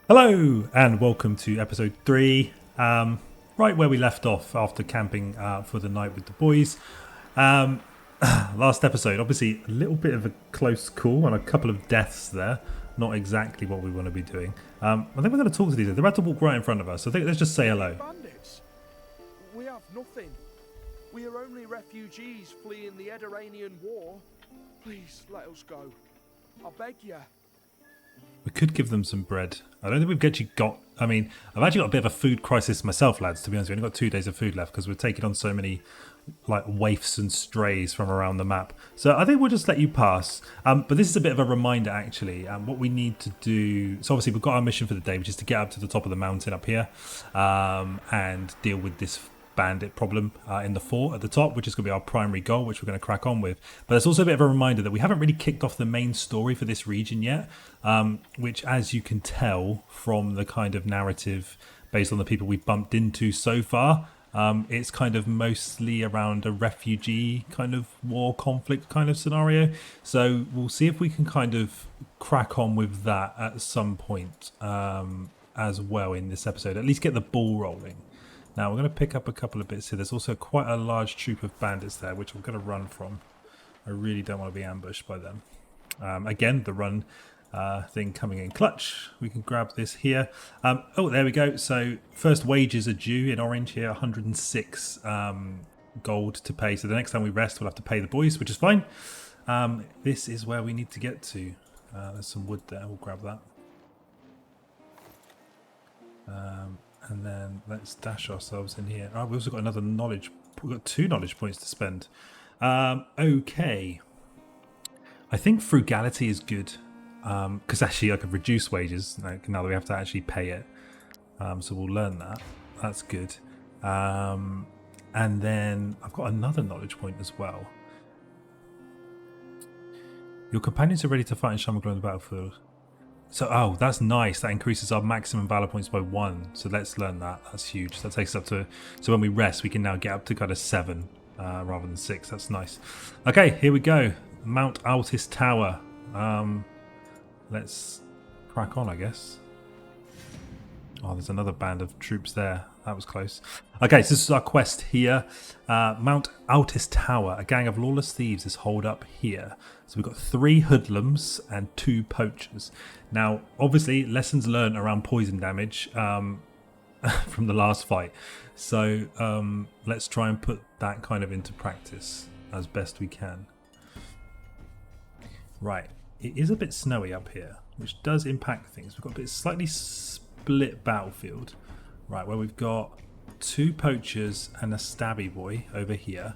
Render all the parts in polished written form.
Hello and welcome to episode 3, right where we left off after camping for the night with the boys. Last episode, obviously a little bit of a close call and a couple of deaths there, not exactly what we want to be doing. I think we're going to talk to these, they're about to walk right in front of us, so I think let's just say hello. Bandits? We have nothing. We are only refugees fleeing the Ediranian war. Please let us go. I beg you. We could give them some bread. I don't think we've actually got... I've actually got a bit of a food crisis myself, lads, to be honest. We've only got 2 days of food left because we're taking on so many like waifs and strays from around the map. So I think we'll just let you pass. But this is a bit of a reminder, actually. What we need to do... So obviously we've got our mission for the day, which is to get up to the top of the mountain up here and deal with this bandit problem in the fort at the top, which is going to be our primary goal, which we're going to crack on with. But it's also a bit of a reminder that we haven't really kicked off the main story for this region yet, which, as you can tell from the kind of narrative based on the people we've bumped into so far, it's kind of mostly around a refugee kind of war conflict kind of scenario. So we'll see if we can kind of crack on with that at some point as well in this episode, at least get the ball rolling. Now we're going to pick up a couple of bits here. There's also quite a large troop of bandits there, which I'm going to run from. I really don't want to be ambushed by them. Again, the run thing coming in clutch. We can grab this here. Oh, there we go. So first wages are due in orange here, 106 gold to pay. So the next time we rest, we'll have to pay the boys, which is fine. This is where we need to get to. There's some wood there. We'll grab that. And then let's dash ourselves in here. Oh, we've also got another knowledge. We've got 2 knowledge points to spend. Okay. I think frugality is good. Because actually I could reduce wages now that we have to actually pay it. So we'll learn that. That's good. And then I've got another knowledge point as well. Your companions are ready to fight in Shamagla on the battlefield. So, oh, that's nice. That increases our maximum valor points by 1. So let's learn that. That's huge. That takes us up to... So when we rest, we can now get up to kind of 7 rather than 6. That's nice. Okay, here we go. Mount Altis Tower. Let's crack on, I guess. Oh, there's another band of troops there. That was close. Okay, so this is our quest here. Mount Altis Tower. A gang of lawless thieves is holed up here. So we've got 3 hoodlums and 2 poachers. Now, obviously, lessons learned around poison damage from the last fight. So let's try and put that kind of into practice as best we can. Right. It is a bit snowy up here, which does impact things. We've got a bit slightly split battlefield. Right, where we've got 2 poachers and a stabby boy over here.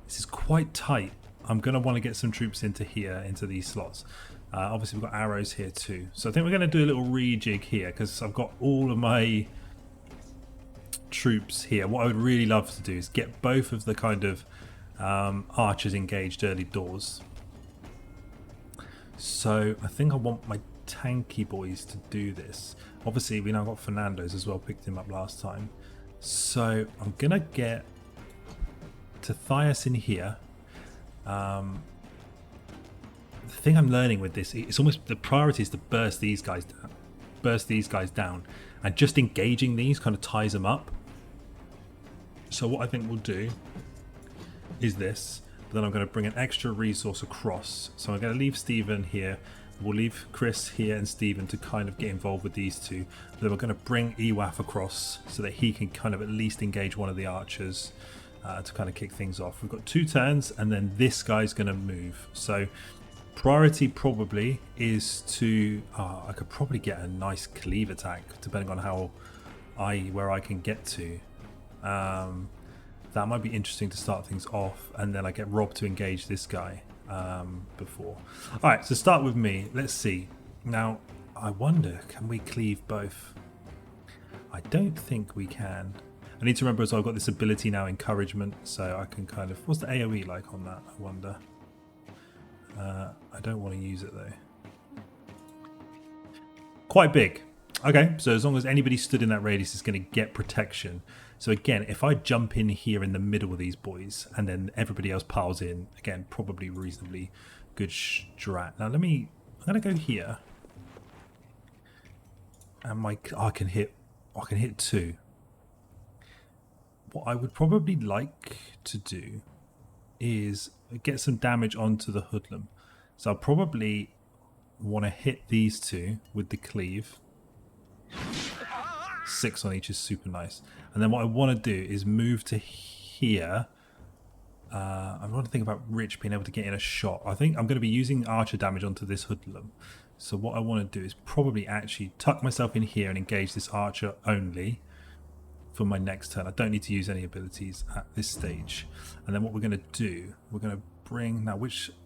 This is quite tight. I'm going to want to get some troops into here, into these slots. Obviously, we've got arrows here too. So I think we're going to do a little rejig here because I've got all of my troops here. What I would really love to do is get both of the kind of archers engaged early doors. So I think I want my tanky boys to do this. Obviously, we now got Fernando's as well, picked him up last time. So I'm going to get Tithias in here. The thing I'm learning with this, it's almost the priority is to burst these guys down. And just engaging these kind of ties them up. So what I think we'll do is this. But then I'm going to bring an extra resource across. So I'm going to leave Stephen here. We'll leave Chris here and Stephen to kind of get involved with these 2. But then we're going to bring Ewaf across so that he can kind of at least engage one of the archers to kind of kick things off. We've got 2 turns and then this guy's going to move. So priority probably is to... I could probably get a nice cleave attack depending on where I can get to. That might be interesting to start things off, and then I get Rob to engage this guy before. Alright, so start with me. Let's see. Now, I wonder, can we cleave both? I don't think we can. I need to remember as well, I've got this ability now, encouragement, so I can kind of... What's the AoE like on that, I wonder? I don't want to use it, though. Quite big. Okay, so as long as anybody stood in that radius is going to get protection. So again, if I jump in here in the middle of these boys and then everybody else piles in, again, probably reasonably good strat. Now I'm going to go here. And I can hit 2. What I would probably like to do is get some damage onto the hoodlum. So I'll probably want to hit these 2 with the cleave. 6 on each is super nice. And then what I want to do is move to here. I want to think about Rich being able to get in a shot. I think I'm going to be using archer damage onto this hoodlum. So what I want to do is probably actually tuck myself in here and engage this archer only for my next turn. I don't need to use any abilities at this stage. And then what we're going to do, we're going to bring now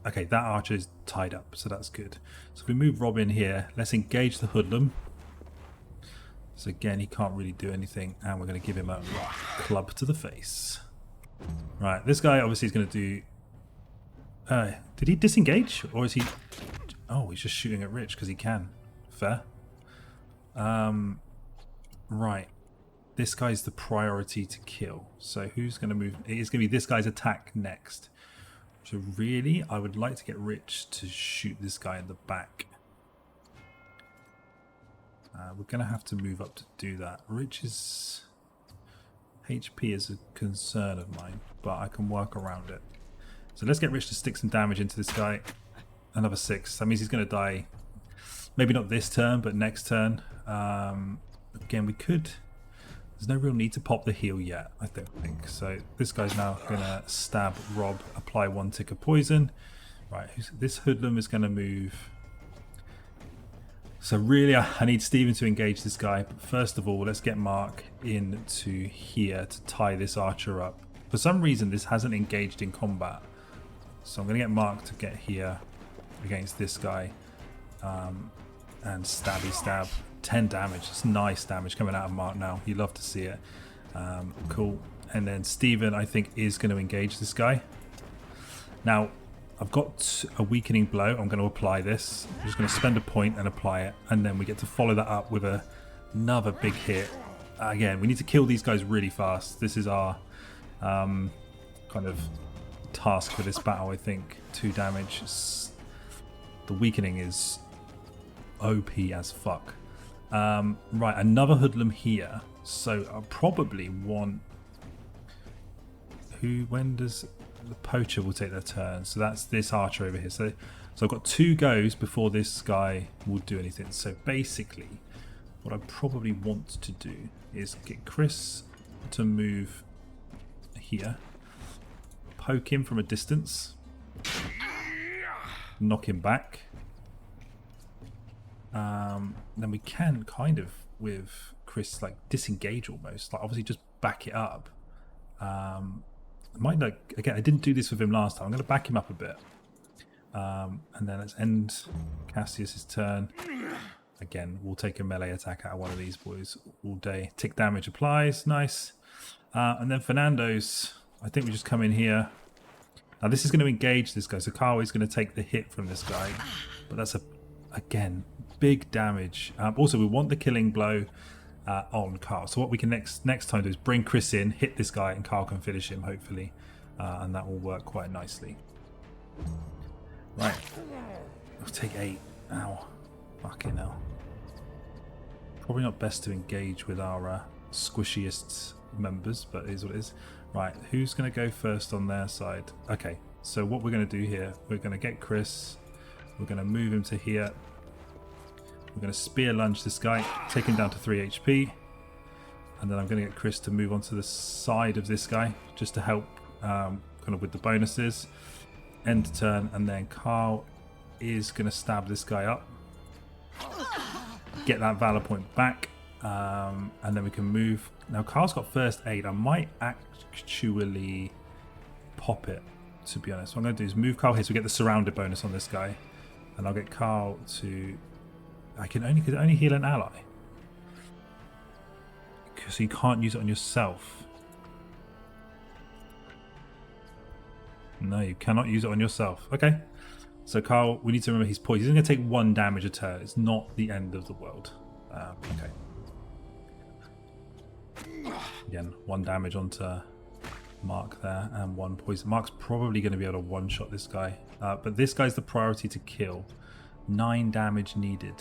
okay, that archer is tied up, so that's good. So if we move Rob in here, let's engage the hoodlum. So again, he can't really do anything, and we're going to give him a club to the face. Right, this guy obviously is going to do... did he disengage? Or is he... Oh, he's just shooting at Rich because he can. Fair. Right. This guy's the priority to kill. So who's going to move? It is going to be this guy's attack next. So really, I would like to get Rich to shoot this guy in the back. We're going to have to move up to do that. Rich's HP is a concern of mine, but I can work around it. So let's get Rich to stick some damage into this guy. Another 6. That means he's going to die. Maybe not this turn, but next turn. Again, we could... There's no real need to pop the heal yet, I don't think. So this guy's now going to stab Rob, apply 1 tick of poison. Right, this hoodlum is going to move. So really, I need Steven to engage this guy. But first of all, let's get Mark into here to tie this archer up. For some reason, this hasn't engaged in combat. So I'm going to get Mark to get here against this guy. And stabby stab. 10 damage. It's nice damage coming out of Mark now. You love to see it. Cool. And then Steven, I think, is going to engage this guy. Now, I've got a weakening blow. I'm going to apply this. I'm just going to spend a point and apply it. And then we get to follow that up with another big hit. Again, we need to kill these guys really fast. This is our kind of task for this battle, I think. 2 damage. The weakening is OP as fuck. Right, another hoodlum here. So I'll probably want... When does... The poacher will take their turn. So that's this archer over here. So I've got 2 goes before this guy will do anything. So basically, what I probably want to do is get Chris to move here. Poke him from a distance. Knock him back. Then we can kind of, with Chris, like disengage almost. Like obviously just back it up. Might like again, I didn't do this with him last time. I'm going to back him up a bit. And then let's end Cassius's turn. Again, we'll take a melee attack out of one of these boys all day. Tick damage applies. Nice. And then Fernando's, I think we just come in here. Now this is going to engage this guy. So Carl is going to take the hit from this guy. But that's again, big damage. Also, we want the killing blow on Carl. So what we can next time do is bring Chris in, hit this guy, and Carl can finish him, hopefully. And that will work quite nicely. Right. We'll take 8. Ow. Fucking hell. Probably not best to engage with our squishiest members, but it is what it is. Right, who's going to go first on their side? Okay, so what we're going to do here, we're going to get Chris. We're going to move him to here. We're going to spear lunge this guy, take him down to 3 HP. And then I'm going to get Chris to move onto the side of this guy, just to help kind of with the bonuses. End turn, and then Carl is going to stab this guy up. Get that Valor point back. And then we can move. Now Carl's got first aid. I might actually pop it, to be honest. What I'm going to do is move Carl here so we get the surrounded bonus on this guy. And I'll get Carl to... I can only heal an ally. So you can't use it on yourself. No, you cannot use it on yourself. Okay. So Carl, we need to remember he's poisoned. He's going to take 1 damage a turn. It's not the end of the world. Okay. Again, 1 damage onto Mark there and 1 poison. Mark's probably going to be able to one-shot this guy. But this guy's the priority to kill. 9 damage needed.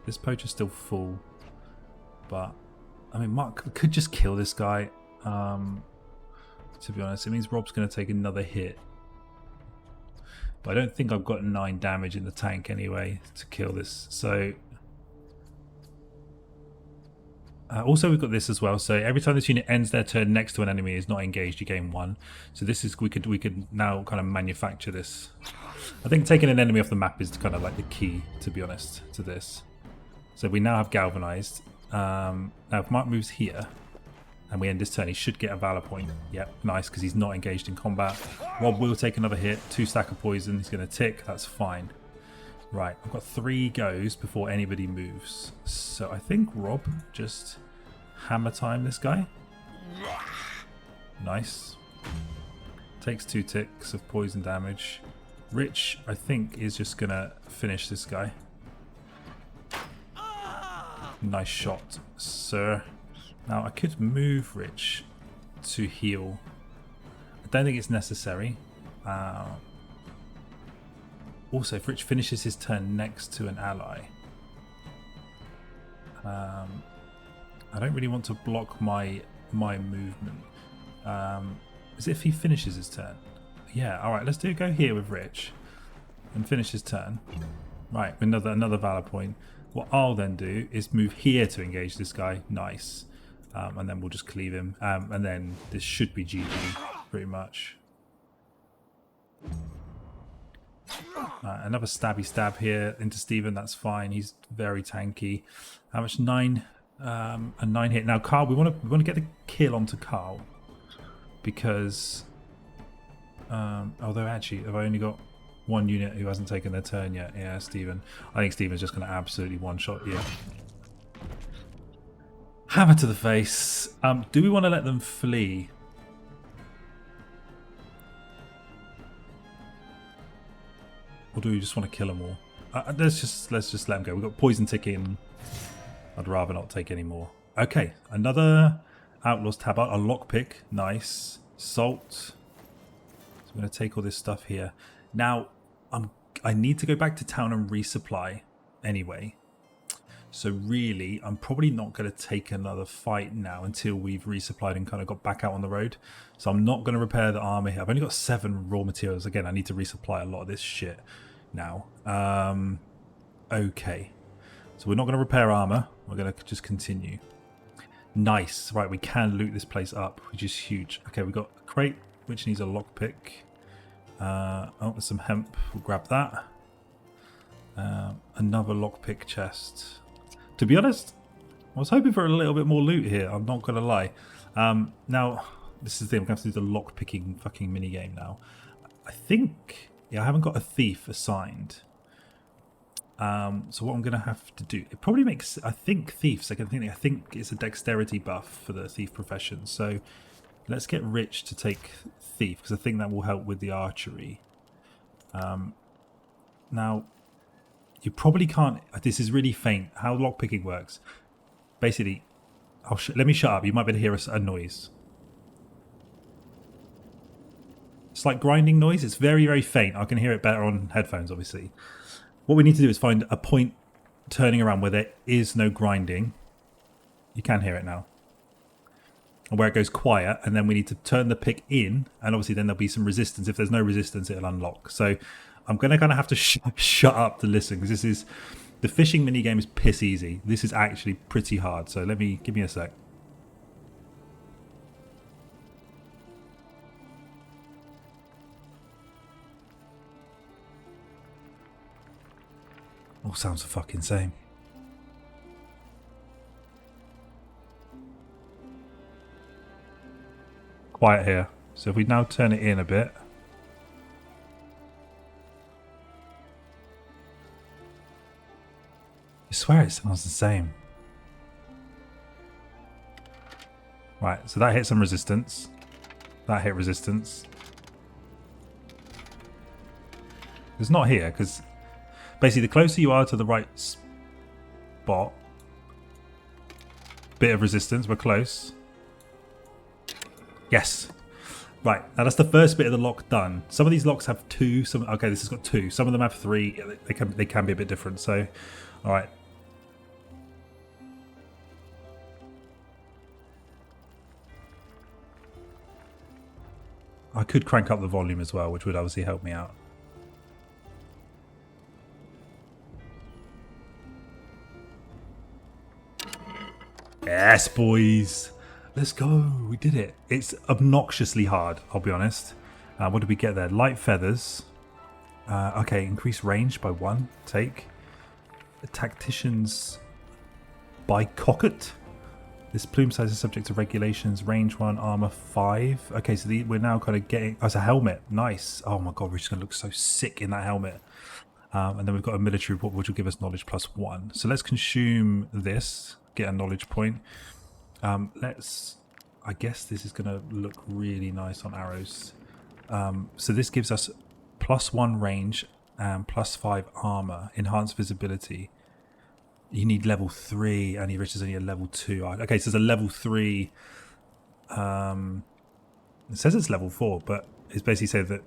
This poacher's still full, but I mean, Mark could just kill this guy. To be honest, it means Rob's going to take another hit, but I don't think I've got 9 damage in the tank anyway to kill this. So also we've got this as well. So every time this unit ends their turn next to an enemy is not engaged, you gain 1. So this is we could now kind of manufacture this. I think taking an enemy off the map is kind of like the key, to be honest, to this. So we now have galvanized. Now if Mark moves here and we end his turn, he should get a valor point. Yep, nice, because he's not engaged in combat. Rob will take another hit, 2 stack of poison. He's going to tick. That's fine. Right, I've got 3 goes before anybody moves. So I think Rob just hammer time this guy. Nice. Takes 2 ticks of poison damage. Rich, I think, is just going to finish this guy. Nice shot, sir. Now I could move Rich to heal. I don't think it's necessary. Also, if Rich finishes his turn next to an ally, I don't really want to block my movement. As if he finishes his turn. Yeah, alright, let's go here with Rich and finish his turn. Right, another valor point. What I'll then do is move here to engage this guy. Nice. And then we'll just cleave him. And then this should be GG, pretty much. Another stabby stab here into Steven. That's fine. He's very tanky. How much? 9. A 9 hit. Now, Carl, we want to get the kill onto Carl because although actually, I've only got 1 unit who hasn't taken their turn yet. Yeah, Steven. I think Steven's just going to absolutely one-shot you. Hammer to the face. Do we want to let them flee? Or do we just want to kill them all? Let's just let them go. We've got poison ticking. I'd rather not take any more. Okay, another Outlaw's Tabard. A lockpick. Nice. Salt. So I'm going to take all this stuff here. Now, I need to go back to town and resupply anyway. So really, I'm probably not going to take another fight now until we've resupplied and kind of got back out on the road. So I'm not going to repair the armor here. I've only got 7 raw materials. Again, I need to resupply a lot of this shit now. Okay. So we're not going to repair armor. We're going to just continue. Nice. Right, we can loot this place up, which is huge. Okay, we've got a crate, which needs a lockpick. Oh, there's some hemp. We'll grab that. Another lockpick chest. To be honest, I was hoping for a little bit more loot here. I'm not going to lie. Now, this is the thing. I'm going to have to do the lockpicking fucking minigame now. I think... Yeah, I haven't got a thief assigned. So what I'm going to have to do... It probably makes... I think thieves... I think it's a dexterity buff for the thief profession. So let's get Rich to take thief, because I think that will help with the archery. Now... You probably can't... This is really faint. How lockpicking works. Basically, let me shut up. You might be able to hear a noise. It's like grinding noise. It's very, very faint. I can hear it better on headphones, obviously. What we need to do is find a point turning around where there is no grinding. You can hear it now. And where it goes quiet. And then we need to turn the pick in. And obviously then there'll be some resistance. If there's no resistance, it'll unlock. So... I'm going to kind of have to shut up to listen, because this is... The fishing minigame is piss easy. This is actually pretty hard, so give me a sec. All sounds the fucking same. Quiet here. So if we now turn it in a bit... I swear it sounds the same. Right, so that hit some resistance. That hit resistance. It's not here, because basically the closer you are to the right spot, bit of resistance, we're close. Yes. Right, now that's the first bit of the lock done. Some of these locks have two. Okay, this has got two. Some of them have three. Yeah, they can be a bit different. So, all right. I could crank up the volume as well, which would obviously help me out. Yes, boys. Let's go. We did it. It's obnoxiously hard, I'll be honest. What did we get there? Light feathers. Okay, increase range by 1. Take. The tactician's bicocket. This plume size is subject to regulations. Range 1, armor 5. Okay, so we're now kind of getting... Oh, it's a helmet. Nice. Oh my god, we're just going to look so sick in that helmet. And then we've got a military report, which will give us knowledge plus 1. So let's consume this. Get a knowledge point. I guess this is going to look really nice on arrows. So this gives us plus 1 range and plus 5 armor, enhanced visibility. You need level 3, and he reaches only a level 2. Okay, so there's a level 3. It says it's level 4, but it's basically said that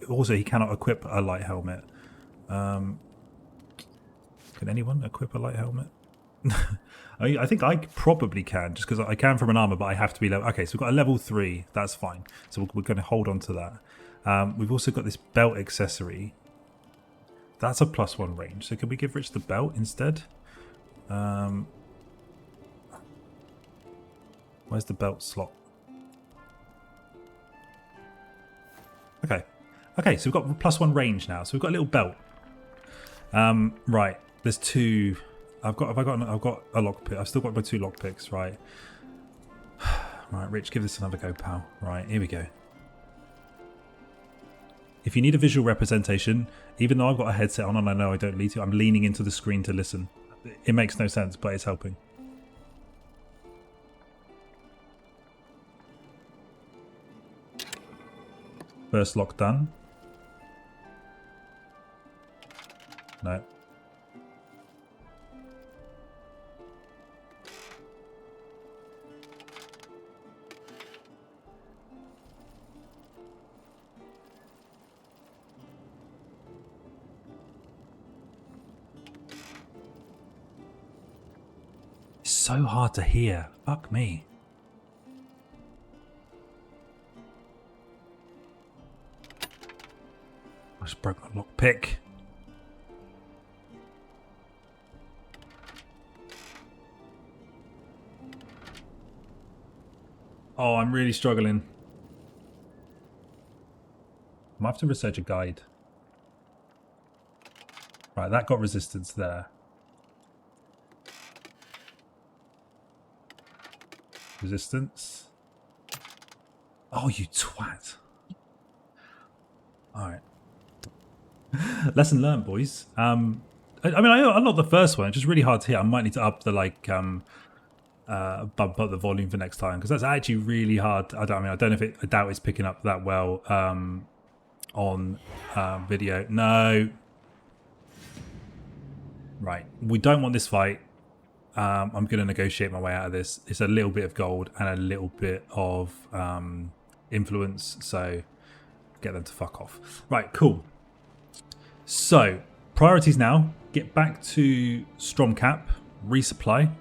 also he cannot equip a light helmet. Can anyone equip a light helmet? I think I probably can, just because I can from an armor, but I have to be level. Okay, so we've got a level 3. That's fine. So we're going to hold on to that. We've also got this belt accessory. That's a plus 1 range. So can we give Rich the belt instead? Where's the belt slot? Okay. Okay, so we've got plus 1 range now. So we've got a little belt. Right. There's 2. I've got a lockpick. I've still got my 2 lockpicks, right? Right, Rich, give this another go, pal. Right, here we go. If you need a visual representation, even though I've got a headset on and I know I don't need to, I'm leaning into the screen to listen. It makes no sense, but it's helping. First lock done. No. So hard to hear. Fuck me. I just broke my lockpick. Oh, I'm really struggling. I might have to research a guide. Right, that got resistance there. Resistance. Oh, you twat. Alright. Lesson learned, boys. I mean, I'm not the first one. It's just really hard to hear. I might need to up the, like, bump up the volume for next time, because that's actually really hard. I don't know if I doubt it's picking up that well on video. No. Right. We don't want this fight. I'm going to negotiate my way out of this. It's a little bit of gold and a little bit of influence, so get them to fuck off. Right, cool. So, priorities now. Get back to Stromcap, resupply.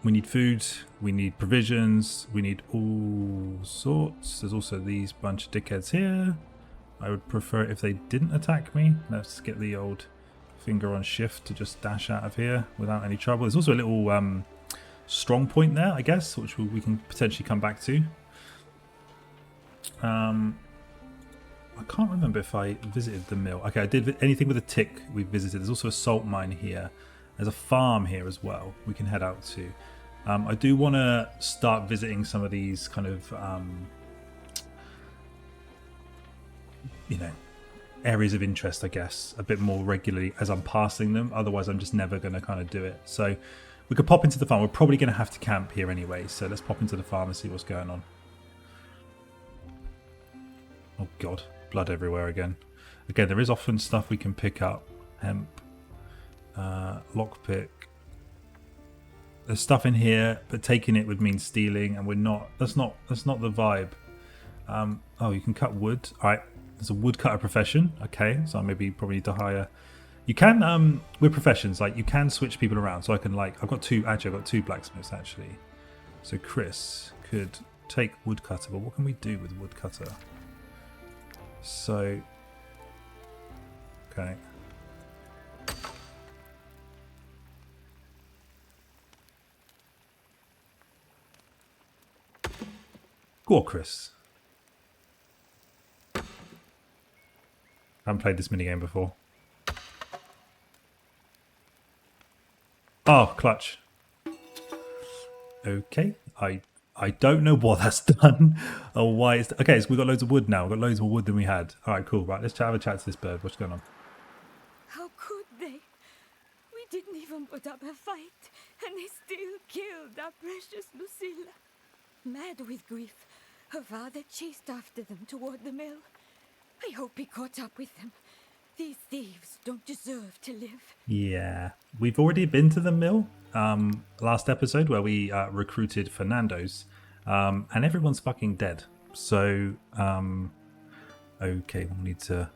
We need food, we need provisions, we need all sorts. There's also these bunch of dickheads here. I would prefer it if they didn't attack me. Let's get the old finger on shift to just dash out of here without any trouble. There's also a little strong point there, I guess, which we can potentially come back to. I can't remember if I visited the mill. Okay, I did anything with a tick we visited. There's also a salt mine here. There's a farm here as well we can head out to. I do want to start visiting some of these kind of, you know, areas of interest, I guess, a bit more regularly as I'm passing them. Otherwise, I'm just never going to kind of do it. So we could pop into the farm. We're probably going to have to camp here anyway. So let's pop into the farm and see what's going on. Oh, God. Blood everywhere again. Again, there is often stuff we can pick up. Hemp. Lockpick. there's stuff in here, but taking it would mean stealing, and we're not. That's not the vibe. Oh, you can cut wood. All right, there's a woodcutter profession. Okay, so I maybe probably need to hire. You can with professions, like you can switch people around. So I can I've got two blacksmiths actually. So Chris could take woodcutter, but what can we do with woodcutter? So okay. Go on, Chris. I haven't played this minigame before. Oh, clutch. Okay, I don't know what that's done or why it's... Okay, so we've got loads of wood now. We've got loads more wood than we had. All right, cool. Right, let's have a chat to this bird. What's going on? How could they? We didn't even put up a fight, and they still killed our precious Lucilla. Mad with grief, her father chased after them toward the mill. I hope he caught up with them. These thieves don't deserve to live. Yeah, we've already been to the mill last episode where we recruited Fernando's, and everyone's fucking dead. So, okay, we'll need to.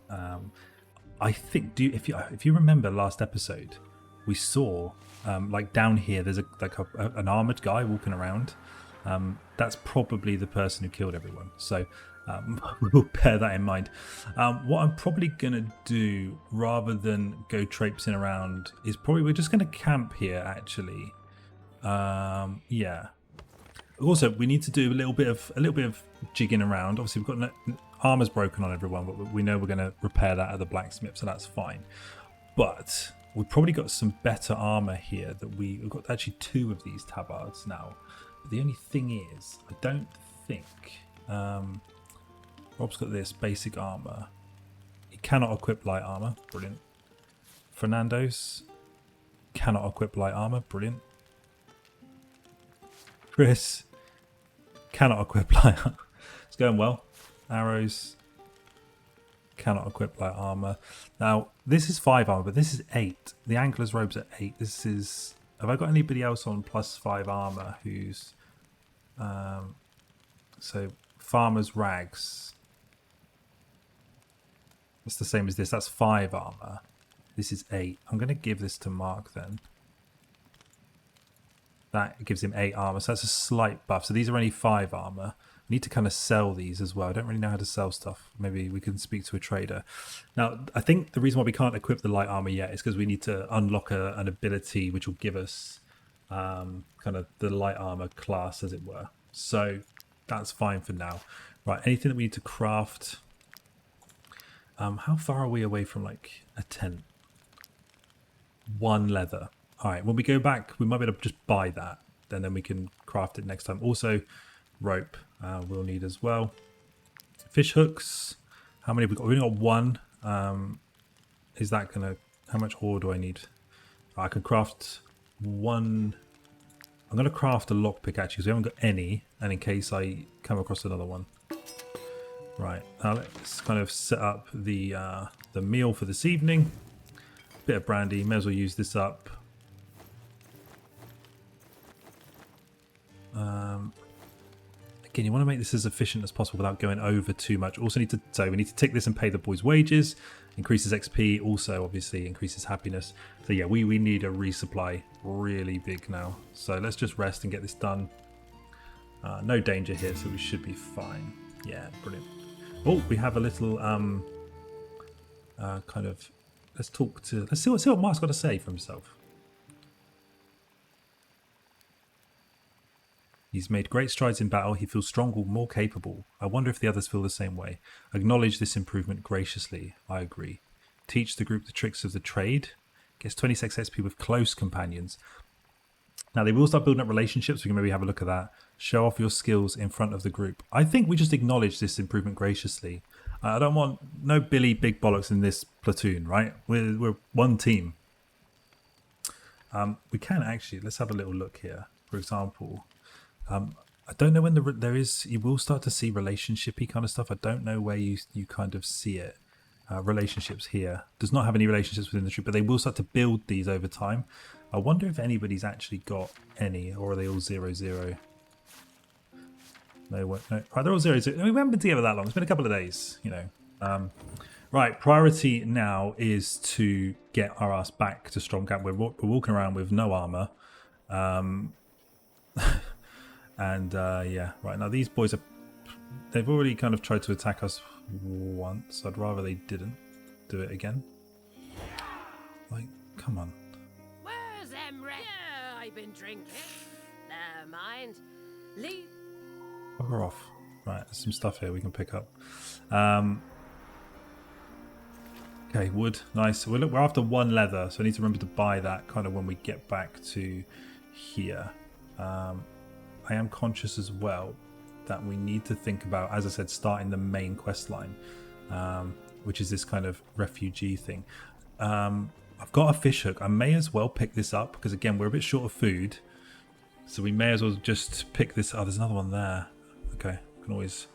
I think if you remember last episode, we saw like down here. There's an armored guy walking around. That's probably the person who killed everyone. So. We'll bear that in mind. What I'm probably going to do, rather than go traipsing around, is probably we're just going to camp here, actually. Yeah. Also, we need to do a little bit of jigging around. Obviously, we've got armor's broken on everyone, but we know we're going to repair that at the blacksmith, so that's fine. But we've probably got some better armor here. We've got actually 2 of these tabards now. But the only thing is, I don't think. Rob's got this basic armor. He cannot equip light armor. Brilliant. Fernando's cannot equip light armor. Brilliant. Chris cannot equip light armor. It's going well. Arrows cannot equip light armor. Now, this is 5 armor, but this is 8. The Angler's robe's at 8. This is... Have I got anybody else on +5 armor who's... So, Farmer's Rags. It's the same as this. That's 5 armor. This is 8. I'm going to give this to Mark then. That gives him 8 armor. So that's a slight buff. So these are only 5 armor. I need to kind of sell these as well. I don't really know how to sell stuff. Maybe we can speak to a trader. Now, I think the reason why we can't equip the light armor yet is because we need to unlock an ability which will give us kind of the light armor class, as it were. So that's fine for now. Right, anything that we need to craft... how far are we away from like a tent? 1 leather. All right, when we go back, we might be able to just buy that. Then we can craft it next time. Also, rope we'll need as well. Fish hooks. How many have we got? We've only got 1. Is that gonna... How much ore do I need? I can craft 1. I'm going to craft a lockpick actually because we haven't got any. And in case I come across another one. Right, now let's kind of set up the meal for this evening. Bit of brandy, may as well use this up. Again, you want to make this as efficient as possible without going over too much. Also need to, so we need to tick this and pay the boys' wages. Increases XP, also obviously increases happiness. So yeah, we need a resupply really big now. So let's just rest and get this done. No danger here, so we should be fine. Yeah, brilliant. Oh, we have a little kind of... Let's see what Mark's got to say for himself. He's made great strides in battle. He feels stronger, more capable. I wonder if the others feel the same way. Acknowledge this improvement graciously. I agree. Teach the group the tricks of the trade. Gets 26 XP with close companions. Now, they will start building up relationships. We can maybe have a look at that. Show off your skills in front of the group. I think we just acknowledge this improvement graciously. I don't want no Billy Big Bollocks in this platoon, right? We're one team. We can actually, let's have a little look here. For example, I don't know when there is, you will start to see relationshipy kind of stuff. I don't know where you kind of see it. Relationships here. Does not have any relationships within the troop, but they will start to build these over time. I wonder if anybody's actually got any, or are they all 0-0? No, no. Right, they're all 0-0. We haven't been together that long. It's been a couple of days, you know. Right, priority now is to get our ass back to Stromcamp. We're walking around with no armor. And yeah, right now these boys they've already kind of tried to attack us once. I'd rather they didn't do it again. Like, come on. Where's Emre? Yeah, I've been drinking. Never mind. Leave. Bugger off. Right, there's some stuff here we can pick up. Okay, wood, nice. We're after 1 leather, so I need to remember to buy that kind of when we get back to here. I am conscious as well that we need to think about, as I said, starting the main quest line, which is this kind of refugee thing. I've got a fish hook. I may as well pick this up because, again, we're a bit short of food. So we may as well just pick this. Oh, there's another one there. Okay, we can always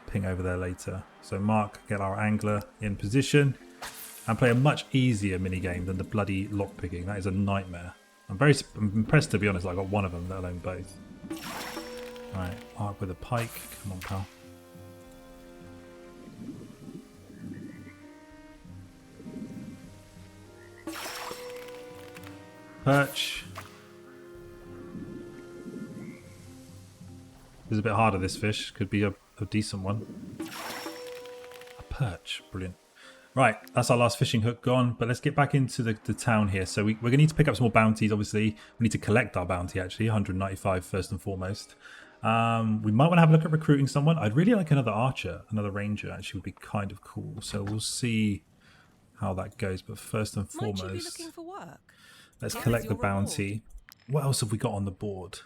ping over there later. So Mark, get our angler in position and play a much easier minigame than the bloody lockpicking. That is a nightmare. I'm impressed, to be honest. I got one of them, let alone both. Alright, arc with a pike. Come on, pal. Perch. This is a bit harder, this fish. Could be a decent one. A perch. Brilliant. Right, that's our last fishing hook gone, but let's get back into the town here. So we're going to need to pick up some more bounties, obviously. We need to collect our bounty, actually, 195 first and foremost. We might want to have a look at recruiting someone. I'd really like another archer, another ranger, actually, would be kind of cool. So we'll see how that goes, but first and foremost, Might you be looking for work? let's collect the bounty. What else have we got on the board?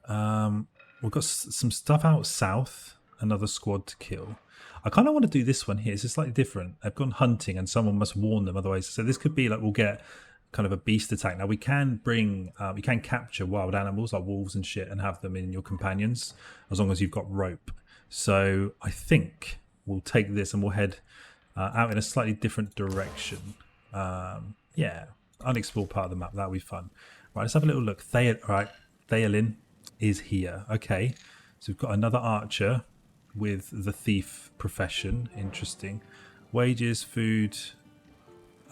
We've got some stuff out south, another squad to kill. I kind of want to do this one here. It's just slightly different. They've gone hunting and someone must warn them otherwise. So this could be like we'll get kind of a beast attack. Now we can bring, we can capture wild animals like wolves and shit and have them in your companions as long as you've got rope. So I think we'll take this and we'll head out in a slightly different direction. Yeah, unexplored part of the map. That'll be fun. Right, let's have a little look. Theolin is here. Okay, so we've got another archer with the thief profession. Interesting. Wages, food.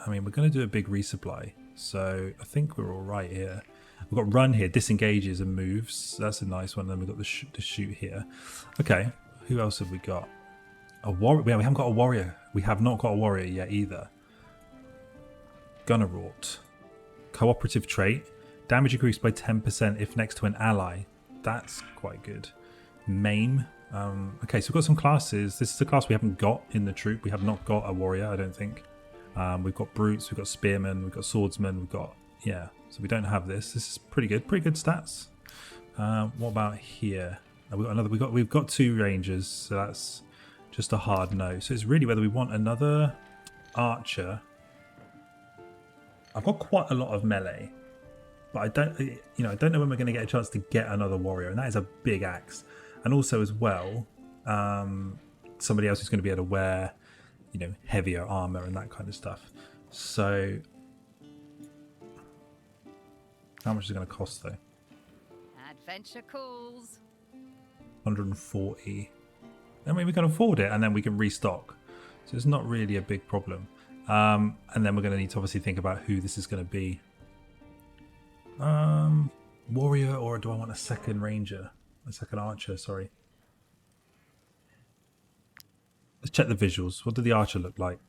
I mean, we're going to do a big resupply, so I think we're all right here. We've got run here, disengages and moves. That's a nice one. Then we've got the shoot here. Okay, who else have we got? A warrior. Yeah, we haven't got a warrior. We have not got a warrior yet either. Gunnerwrought. Cooperative trait. Damage increased by 10% if next to an ally. That's quite good. Maim. Okay, so we've got some classes. This is a class we haven't got in the troop. We have not got a warrior, I don't think. We've got brutes, we've got spearmen, we've got swordsmen, we've got, yeah. So we don't have this. This is pretty good stats. What about here? We've got another. We've got 2 rangers, so that's just a hard no. So it's really whether we want another archer. I've got quite a lot of melee, but I don't know when we're going to get a chance to get another warrior, and that is a big axe. And also as well, somebody else who's going to be able to wear, heavier armor and that kind of stuff. So, how much is it going to cost though? Adventure calls. 140. I mean, we can afford it, and then we can restock. So it's not really a big problem. And then we're going to need to obviously think about who this is going to be. Warrior, or do I want a second ranger? A second archer, sorry. Let's check the visuals. What did the archer look like?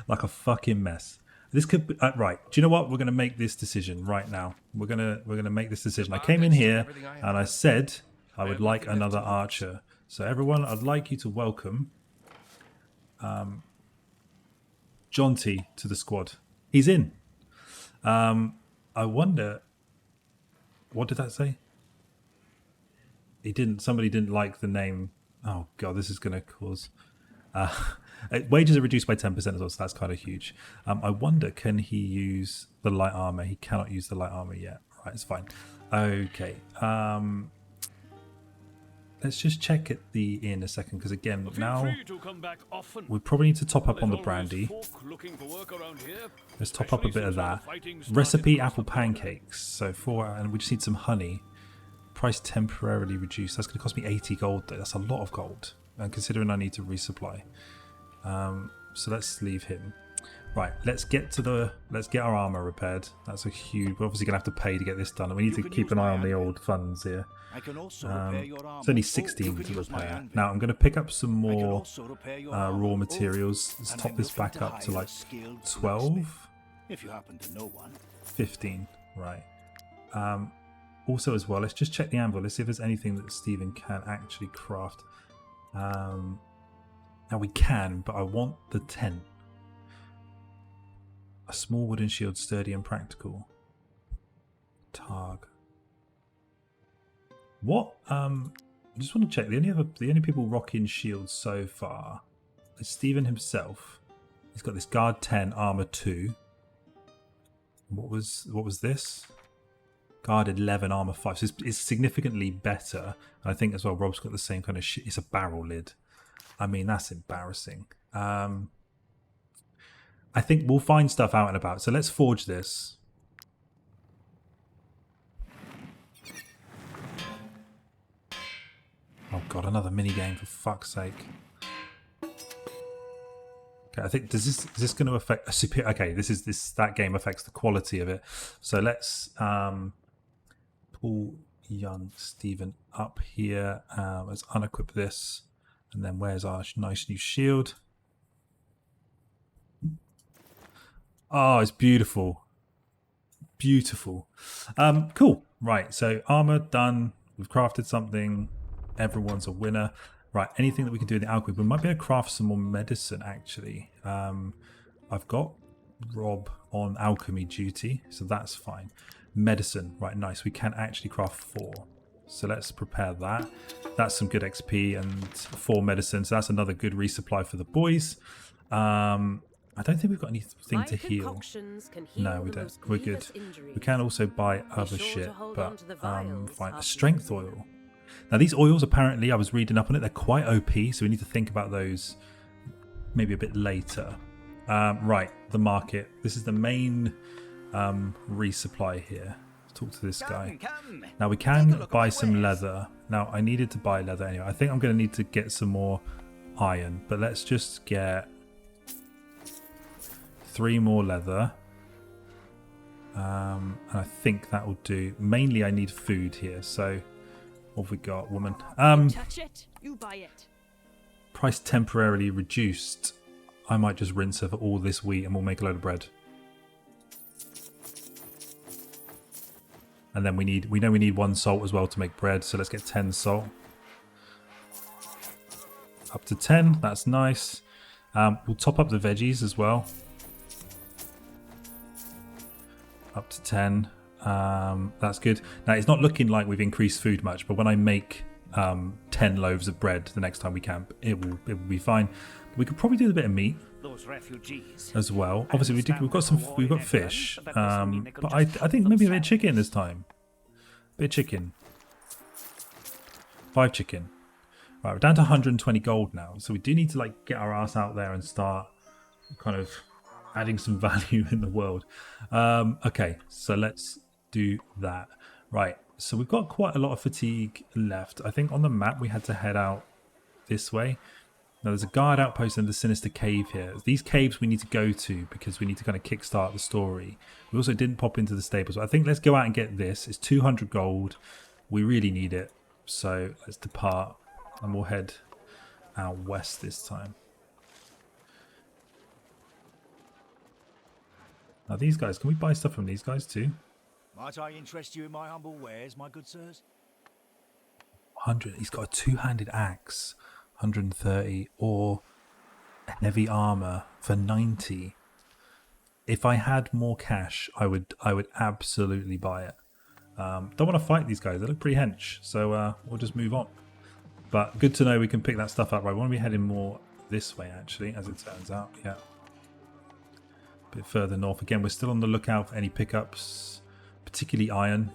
Like a fucking mess. This could be, right. Do you know what? We're going to make this decision right now. We're gonna make this decision. I came in here and I said I would like another archer. So everyone, I'd like you to welcome Jonty to the squad. He's in. I wonder, what did that say? Somebody didn't like the name. Oh god, this is going to cause wages are reduced by 10% as well, so that's kind of huge. I wonder, can he use the light armor? He cannot use the light armor yet. Right, it's fine. Okay. let's just check at the inn a second, because again, Feel now free to come back often. we probably need to top up There's on the always brandy. folk looking for work around here, Let's top up a especially bit of since all the that. fighting started Recipe across apple the border. pancakes. So 4, and we just need some honey. Price temporarily reduced. That's going to cost me 80 gold though. That's a lot of gold. And considering I need to resupply. So let's leave him. Right, let's get our armor repaired. That's a huge. We're obviously gonna have to pay to get this done, and we need to keep an eye on the old funds here. I can also repair your armor. It's only You 16 can to use my repair. anvil. Now I'm going to pick up some I can more also repair your raw armor. materials. Let's And top I'm this looking back to up to hire a like skilled 12, blacksmith, if you happen to know one. 15. Right. Also as well, let's just check the anvil. Let's see if there's anything that Stephen can actually craft. Now we can, but I want the tent. A small wooden shield, sturdy and practical. Targ. What? I just want to check. The only people rocking shields so far is Stephen himself. He's got this guard 10, armor 2. What was this? Guard 11, armor 5. So it's significantly better. And I think as well, Rob's got the same kind of shit. It's a barrel lid. I mean, that's embarrassing. I think we'll find stuff out and about. So let's forge this. Oh god, another mini game for fuck's sake. Okay, I think is this going to affect a superior? Okay, that game affects the quality of it. So let's pull young Stephen up here. Let's unequip this, and then where's our nice new shield? Oh, it's beautiful. Beautiful. Cool. Right, so armor done. We've crafted something. Everyone's a winner. Right, anything that we can do in the alchemy. We might be able to craft some more medicine, actually. I've got Rob on alchemy duty, so that's fine. Medicine. Right, nice. We can actually craft 4. So let's prepare that. That's some good XP and 4 medicine. So that's another good resupply for the boys. I don't think we've got anything to heal. No, we don't. We're good. We can also buy other shit, but fine. A strength oil. Now these oils, apparently, I was reading up on it, they're quite OP, so we need to think about those maybe a bit later. Right, the market. This is the main resupply here. Let's talk to this guy. Now we can buy some leather. Now I needed to buy leather anyway. I think I'm going to need to get some more iron, but let's just get 3 more leather. And I think that will do. Mainly I need food here, so what have we got, woman? Touch it, you buy it. Price temporarily reduced. I might just rinse her for all this wheat and we'll make a load of bread. And then we know we need 1 salt as well to make bread, so let's get 10 salt. Up to 10, that's nice. We'll top up the veggies as well. Up to 10. That's good. Now it's not looking like we've increased food much, but when I make 10 loaves of bread the next time we camp, it will be fine. We could probably do a bit of meat Those refugees as well. Obviously we've got fish, but I think maybe a bit of chicken this time. Bit of chicken. 5 chicken. Right, we're down to 120 gold now, so we do need to like get our ass out there and start kind of adding some value in the world. Okay, so let's do that. Right, so we've got quite a lot of fatigue left. I think on the map we had to head out this way. Now there's a guard outpost in the sinister cave here. These caves we need to go to because we need to kind of kickstart the story. We also didn't pop into the stables. I think let's go out and get this. It's 200 gold. We really need it. So let's depart and we'll head out west this time. Now these guys, can we buy stuff from these guys too? Might I interest you in my humble wares, my good sirs? 100. He's got a 2-handed axe. 130 or heavy armor for 90. If I had more cash, I would absolutely buy it. Don't want to fight these guys. They look pretty hench, so we'll just move on. But good to know we can pick that stuff up. Right, we want to be heading more this way actually, as it turns out. Yeah. A bit further north. Again, we're still on the lookout for any pickups, particularly iron.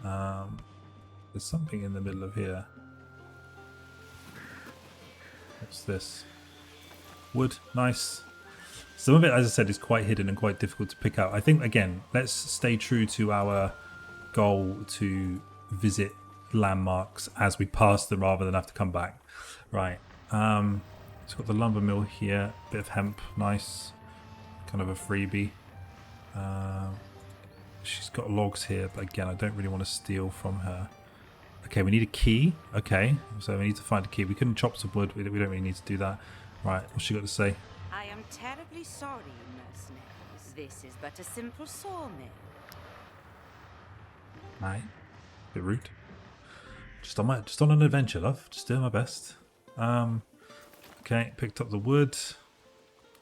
There's something in the middle of here. What's this? Wood. Nice. Some of it, as I said, is quite hidden and quite difficult to pick out. I think, again, let's stay true to our goal to visit landmarks as we pass them rather than have to come back. Right. It's got the lumber mill here. Bit of hemp. Nice. Kind of a freebie. She's got logs here, but again, I don't really want to steal from her. Okay, we need a key. Okay, so we need to find a key. We couldn't chop some wood. We don't really need to do that. Right, what's she got to say? I am terribly sorry, mercenaries. This is but a simple sawmill. Right. Bit rude. Just on an adventure, love. Just doing my best. Okay, picked up the wood.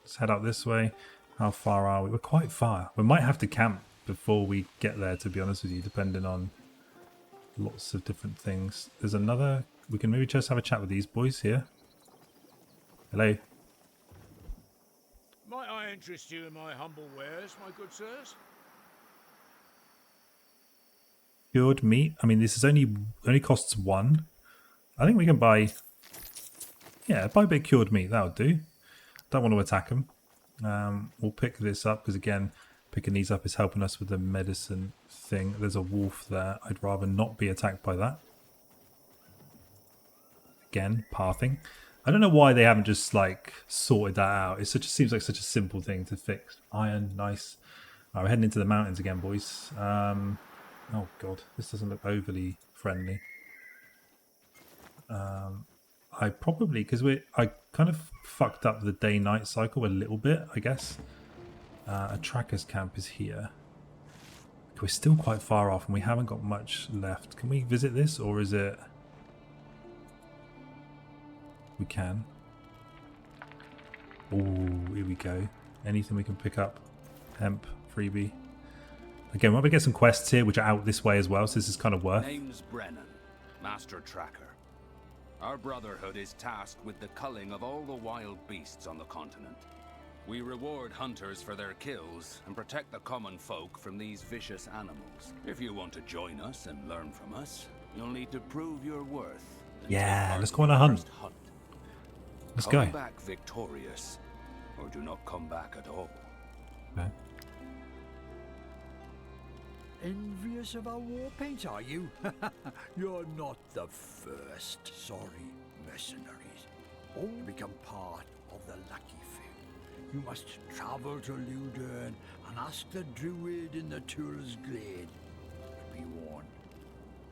Let's head out this way. How far are we? We're quite far. We might have to camp before we get there, to be honest with you, depending on lots of different things. There's another... We can maybe just have a chat with these boys here. Hello. Might I interest you in my humble wares, my good sirs? Cured meat. I mean, this is only costs 1. I think we can buy... Yeah, buy a bit of cured meat. That'll do. Don't want to attack them. We'll pick this up because, again, picking these up is helping us with the medicine thing. There's a wolf there. I'd rather not be attacked by that. Again, pathing. I don't know why they haven't just like sorted that out. It seems like such a simple thing to fix. Iron, nice. All right, we're heading into the mountains again, boys. Oh god, this doesn't look overly friendly. I probably, because I kind of fucked up the day-night cycle a little bit, I guess. A tracker's camp is here. We're still quite far off and we haven't got much left. Can we visit this, or is it... We can. Oh, here we go. Anything we can pick up. Hemp, freebie. Again, we're going to get some quests here, which are out this way as well, so this is kind of worth. Name's Brennan, Master Tracker. Our brotherhood is tasked with the culling of all the wild beasts on the continent. We reward hunters for their kills and protect the common folk from these vicious animals. If you want to join us and learn from us, you'll need to prove your worth. Yeah, let's go on a hunt. Let's go. Come back victorious, or do not come back at all. Okay. Envious of our war paint, are you? You're not the first. Sorry, mercenaries. All become part of the lucky few. You must travel to Ludern and ask the druid in the Tull's Glade. But be warned.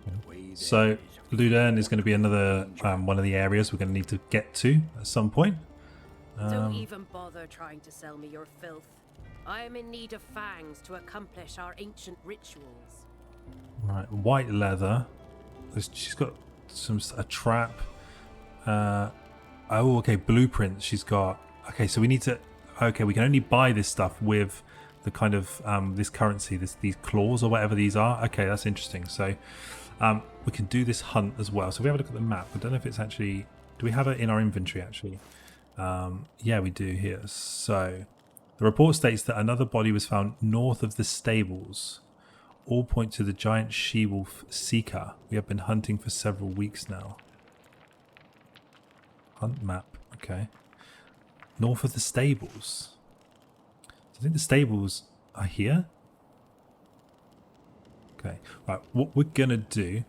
the way there So is Ludern is going to be another one of the areas we're going to need to get to at some point. Don't even bother trying to sell me your filth. I am in need of fangs to accomplish our ancient rituals. Right, white leather. She's got a trap. Oh, okay, blueprint. She's got. Okay, so we need to. Okay, we can only buy this stuff with the kind of this currency, these claws or whatever these are. Okay, that's interesting. So we can do this hunt as well. So if we have a look at the map, I don't know if it's actually. Do we have it in our inventory actually? Yeah, we do here. So the report states that another body was found north of the stables. All point to the giant she-wolf Seeker. We have been hunting for several weeks now. Hunt map. Okay. North of the stables. I think the stables are here. Okay. Right. What we're going to do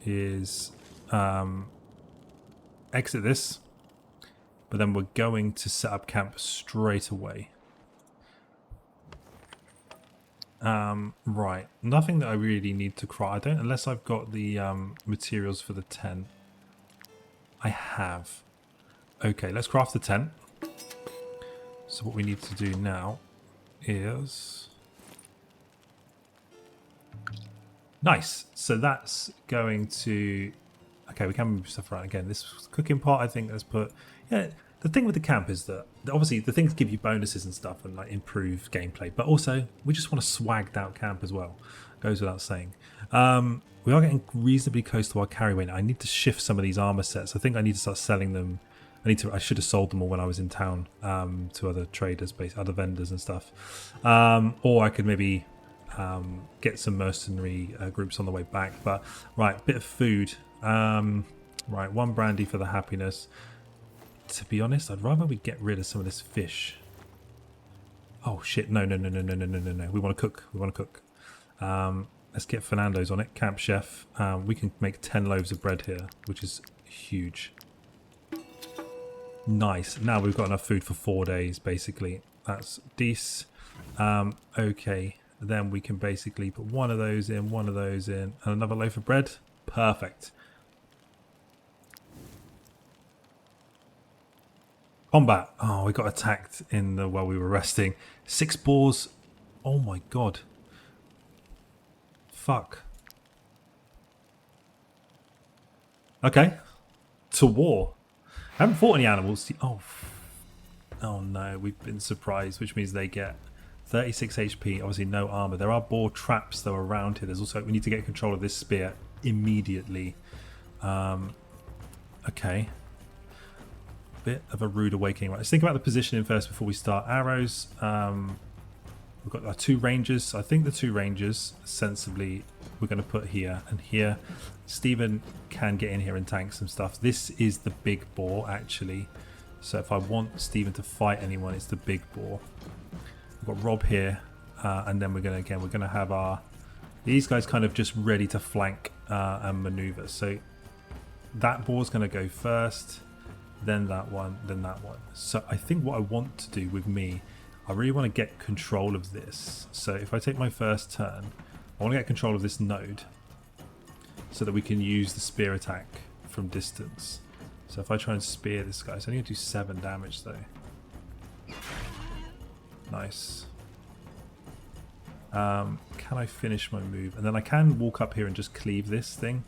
is exit this. But then we're going to set up camp straight away. Right. Nothing that I really need to craft. I don't, unless I've got the materials for the tent. I have. Okay, let's craft the tent. So what we need to do now is... Nice. So that's going to... Okay, we can move stuff around again. This cooking pot, I think, let's put... Yeah, the thing with the camp is that obviously the things give you bonuses and stuff and like improve gameplay, but also we just want a swagged out camp as well. Goes without saying. We are getting reasonably close to our carry weight. I need to shift some of these armor sets. I think I need to start selling them. I should have sold them all when I was in town to other traders, other vendors and stuff. Or I could maybe get some mercenary groups on the way back. But right, bit of food. Right, 1 brandy for the happiness. To be honest, I'd rather we get rid of some of this fish. Oh shit, no. We want to cook. Let's get Fernando's on it, camp chef. We can make 10 loaves of bread here, which is huge. Nice. Now we've got enough food for 4 days, basically. That's decent. Okay, then we can basically put one of those in, and another loaf of bread. Perfect. Combat. Oh, we got attacked while we were resting. 6 boars. Oh my god. Fuck. Okay. To war. I haven't fought any animals. Oh no, we've been surprised, which means they get 36 HP. Obviously no armor. There are boar traps though around here. There's also, we need to get control of this spear immediately. Okay. Bit of a rude awakening. Right, let's think about the positioning first before we start. Arrows. We've got our 2 rangers. I think the 2 rangers sensibly we're going to put here and here. Stephen can get in here and tank some stuff. This is the big boar actually. So if I want Stephen to fight anyone, it's the big boar. We've got Rob here, and then we're going to have these guys kind of just ready to flank and maneuver. So that boar's going to go first, then that one, then that one. So I think what I want to do with me, I really want to get control of this. So if I take my first turn, I want to get control of this node so that we can use the spear attack from distance. So if I try and spear this guy, it's only going to do 7 damage though. Nice. Can I finish my move? And then I can walk up here and just cleave this thing,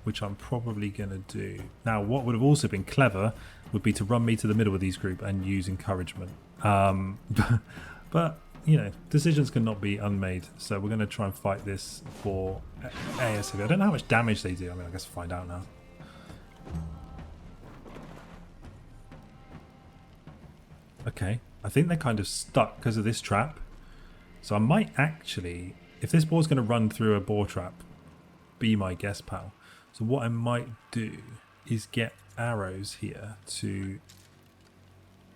which I'm probably going to do. Now, what would have also been clever would be to run me to the middle of these group and use encouragement. But, you know, decisions cannot be unmade. So we're going to try and fight this for ASAP. I don't know how much damage they do. I mean, I guess we'll find out now. Okay, I think they're kind of stuck because of this trap. So I might actually, if this boar's going to run through a boar trap, be my guest pal. So what I might do is get arrows here to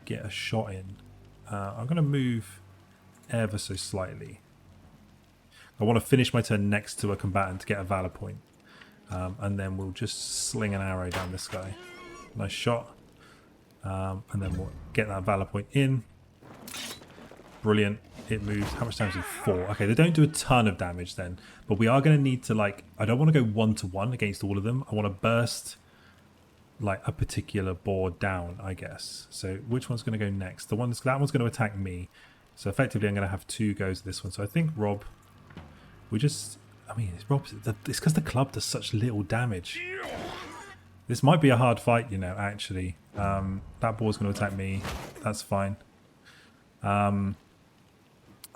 get a shot in. I'm going to move ever so slightly. I want to finish my turn next to a combatant to get a valor point. And then we'll just sling an arrow down this guy. Nice shot. And then we'll get that valor point in. Brilliant. It moves. How much damage is it? 4. Okay, they don't do a ton of damage then. But we are going to need to, like, I don't want to go 1-to-1 against all of them. I want to burst, like, a particular boar down, I guess. So which one's going to go next? That one's going to attack me. So effectively I'm going to have 2 goes at this one. So I think Rob, it's because the club does such little damage. This might be a hard fight, you know, actually. That boar's going to attack me. That's fine.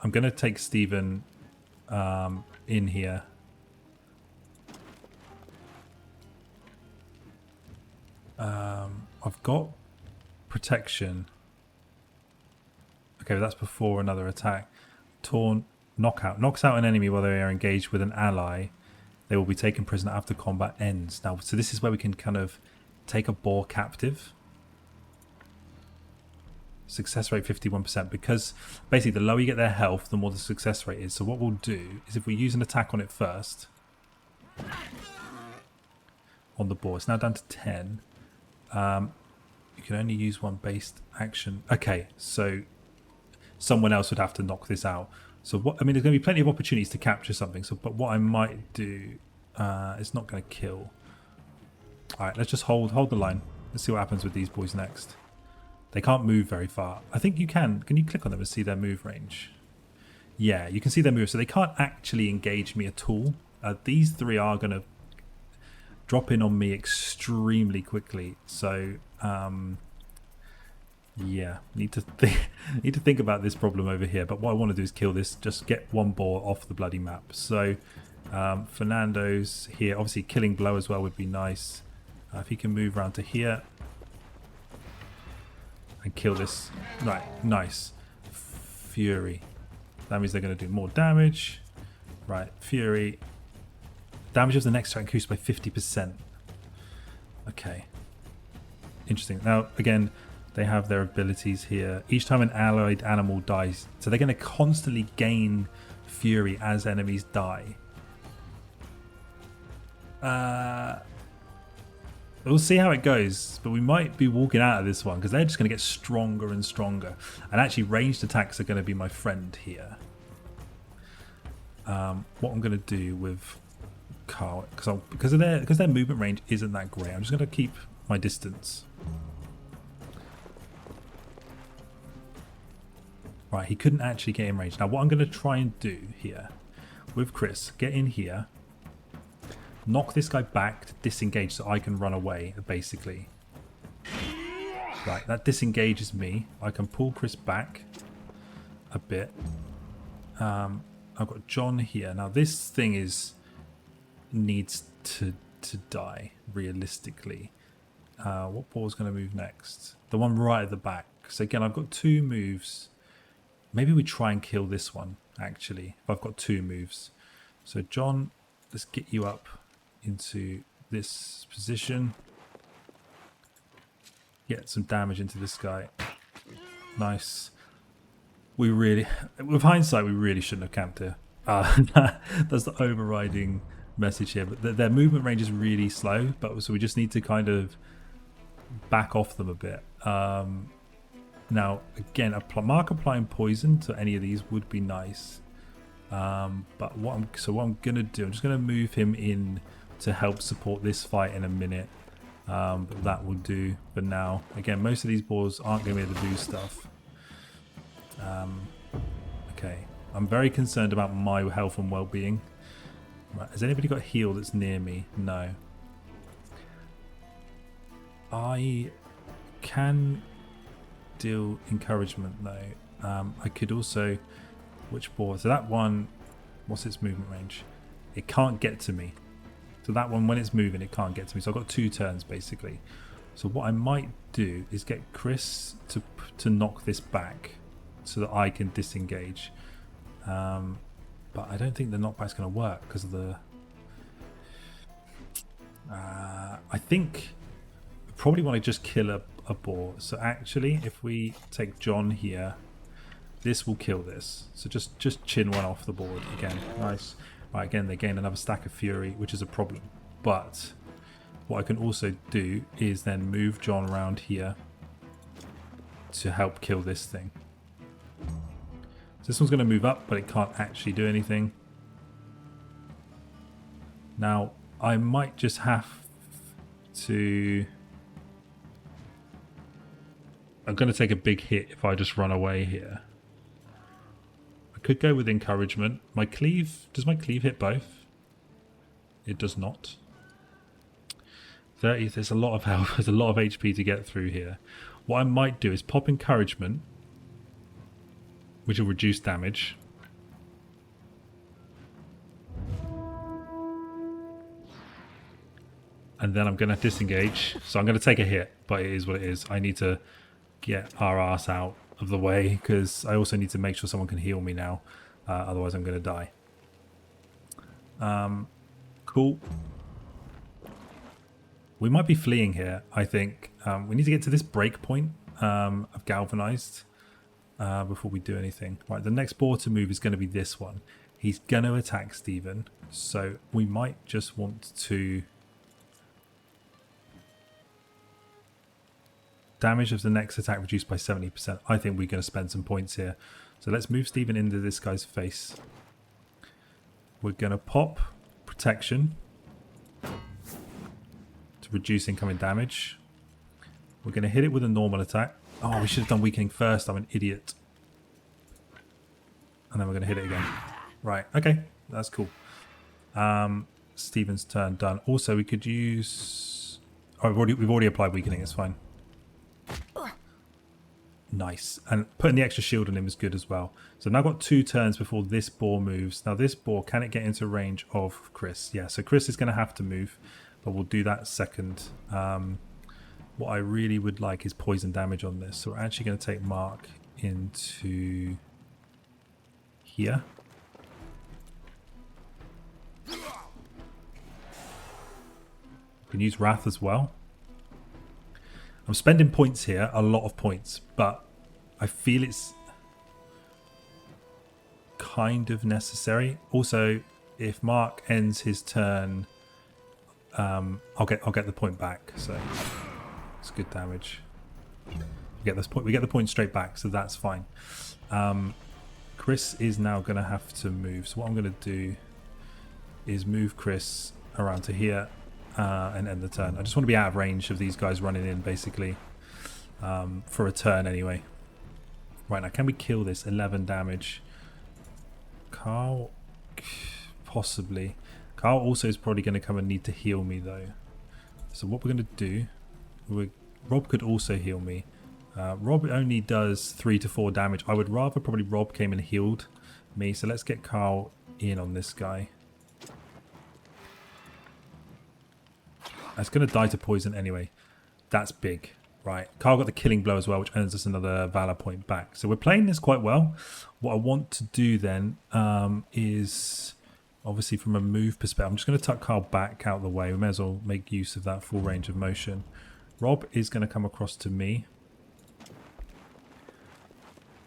I'm going to take Stephen in here. I've got protection. Okay, but that's before another attack. Taunt, knockout. Knocks out an enemy while they are engaged with an ally. They will be taken prisoner after combat ends. Now, so this is where we can kind of take a boar captive. Success rate 51%, because basically the lower you get their health, the more the success rate is. So what we'll do is if we use an attack on it first, on the boar, it's now down to 10. You can only use one based action. Okay, so someone else would have to knock this out. So what, I mean, there's going to be plenty of opportunities to capture something. So, but what I might do, it's not going to kill. All right, let's just hold the line. Let's see what happens with these boys next. They can't move very far. I think you can. Can you click on them and see their move range? Yeah, you can see their move. So they can't actually engage me at all. These 3 are going to drop in on me extremely quickly. So, yeah, need to think about this problem over here. But what I want to do is kill this. Just get one boar off the bloody map. So, Fernando's here. Obviously, killing blow as well would be nice. If he can move around to here. And kill this. Right, nice. Fury. That means they're going to do more damage. Right, Fury. Damage of the next attack increased by 50%. Okay. Interesting. Now, again, they have their abilities here. Each time an allied animal dies, so they're going to constantly gain fury as enemies die. We'll see how it goes, but we might be walking out of this one because they're just going to get stronger and stronger. And actually, ranged attacks are going to be my friend here. What I'm going to do with Carl, because their movement range isn't that great, I'm just going to keep my distance. Right, he couldn't actually get in range. Now, what I'm going to try and do here with Chris, get in here. Knock this guy back to disengage so I can run away, basically. Right, that disengages me. I can pull Chris back a bit. I've got John here. Now, this thing needs to die, realistically. What ball's going to move next? The one right at the back. So again, I've got 2 moves. Maybe we try and kill this one, actually, if I've got 2 moves. So, John, let's get you up into this position. Get some damage into this guy. Nice. We really, with hindsight, we really shouldn't have camped here. That's the overriding message here. But their movement range is really slow, so we just need to kind of back off them a bit. Now, again, Mark applying poison to any of these would be nice. But what I'm going to do, I'm just going to move him in to help support this fight in a minute. But that will do for now. Again, most of these boars aren't going to be able to do stuff. Okay, I'm very concerned about my health and well-being. Right, has anybody got a heal that's near me? No. I can deal encouragement though. I could also, which boar? So that one, what's its movement range? It can't get to me. So that one, when it's moving, it can't get to me. So I've got 2 turns basically. So what I might do is get Chris to knock this back so that I can disengage. But I don't think the knockback's going to work because of the... I think we probably want to just kill a boar. So actually, if we take John here, this will kill this. So just chin one off the board again. Nice. Right, again, they gain another stack of fury, which is a problem. But what I can also do is then move John around here to help kill this thing. So this one's going to move up, but it can't actually do anything. Now, I might just have to... I'm going to take a big hit if I just run away here. I could go with encouragement. My cleave... Does my cleave hit both? It does not. 30, there's a lot of health. There's a lot of HP to get through here. What I might do is pop encouragement, which will reduce damage. And then I'm going to disengage. So I'm going to take a hit, but it is what it is. I need to get our ass out of the way because I also need to make sure someone can heal me now. Otherwise I'm going to die. Cool. We might be fleeing here, I think. We need to get to this break point of galvanized before we do anything. Right, the next boar to move is going to be this one. He's going to attack Stephen. So we might just want to... Damage of the next attack reduced by 70%. I think we're going to spend some points here. So let's move Stephen into this guy's face. We're going to pop protection to reduce incoming damage. We're going to hit it with a normal attack. Oh, we should have done weakening first. I'm an idiot. And then we're going to hit it again. Right. Okay. That's cool. Stephen's turn done. Also, we could use... Oh, we've already applied weakening. It's fine. Nice. And putting the extra shield on him is good as well. So now I've got 2 turns before this boar moves. Now this boar, can it get into range of Chris? Yeah, so Chris is going to have to move, but we'll do that second. What I really would like is poison damage on this. So we're actually going to take Mark into here. We can use Wrath as well. I'm spending points here, a lot of points, but I feel it's kind of necessary. Also, if Mark ends his turn, I'll get the point back. So it's good damage. We get the point straight back, so that's fine. Chris is now going to have to move. So what I'm going to do is move Chris around to here and end the turn. I just want to be out of range of these guys running in, basically, for a turn anyway. Right, now can we kill this? 11 damage. Carl, possibly. Carl also is probably going to come and need to heal me though. So what we're going to do, Rob could also heal me. Rob only does 3 to 4 damage. I would rather probably Rob came and healed me. So let's get Carl in on this guy. It's going to die to poison anyway. That's big. Right, Carl got the killing blow as well, which earns us another Valor point back. So we're playing this quite well. What I want to do then is, obviously from a move perspective, I'm just going to tuck Carl back out of the way. We may as well make use of that full range of motion. Rob is going to come across to me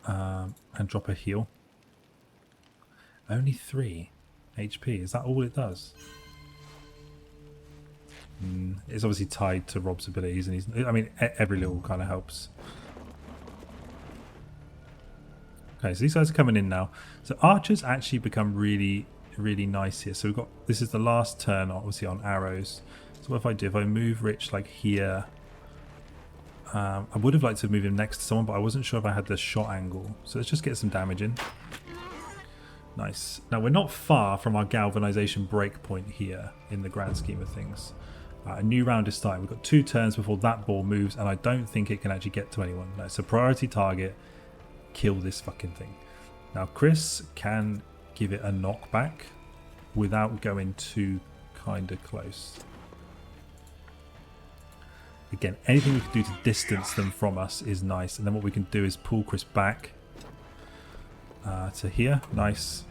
and drop a heal. Only 3 HP. Is that all it does? It's obviously tied to Rob's abilities, and I mean, every little kind of helps. Okay, so these guys are coming in now. So archers actually become really, really nice here. So we've got, this is the last turn, obviously, on arrows. So what if I do? If I move Rich like here, I would have liked to move him next to someone, but I wasn't sure if I had the shot angle. So let's just get some damage in. Nice. Now we're not far from our galvanization break point here in the grand scheme of things. A new round is starting. We've got 2 turns before that ball moves, and I don't think it can actually get to anyone. No, so priority target, kill this fucking thing. Now Chris can give it a knockback without going too kind of close. Again, anything we can do to distance them from us is nice. And then what we can do is pull Chris back to here. Nice.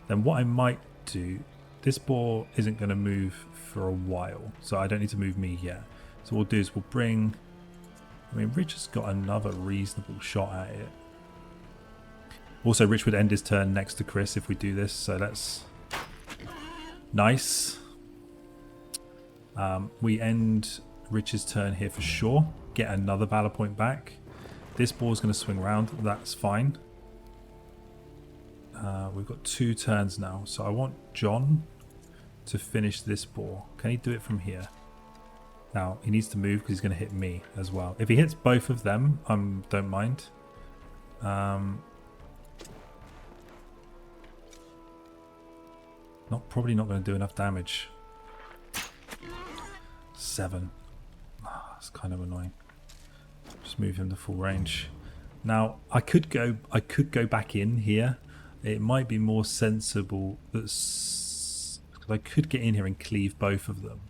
Then what I might do, this ball isn't going to move for a while, so I don't need to move me yet. So what we'll do is we'll bring, I mean, Rich has got another reasonable shot at it. Also, Rich would end his turn next to Chris if we do this, so that's nice. We end Rich's turn here for sure. Get another Valor point back. This ball's going to swing around, that's fine. We've got 2 turns now, so I want John to finish this ball. Can he do it from here? Now, he needs to move because he's going to hit me as well. If he hits both of them, I don't mind. Probably not going to do enough damage. 7. That's kind of annoying. Just move him to full range. Now, I could go back in here. It might be more sensible that I could get in here and cleave both of them.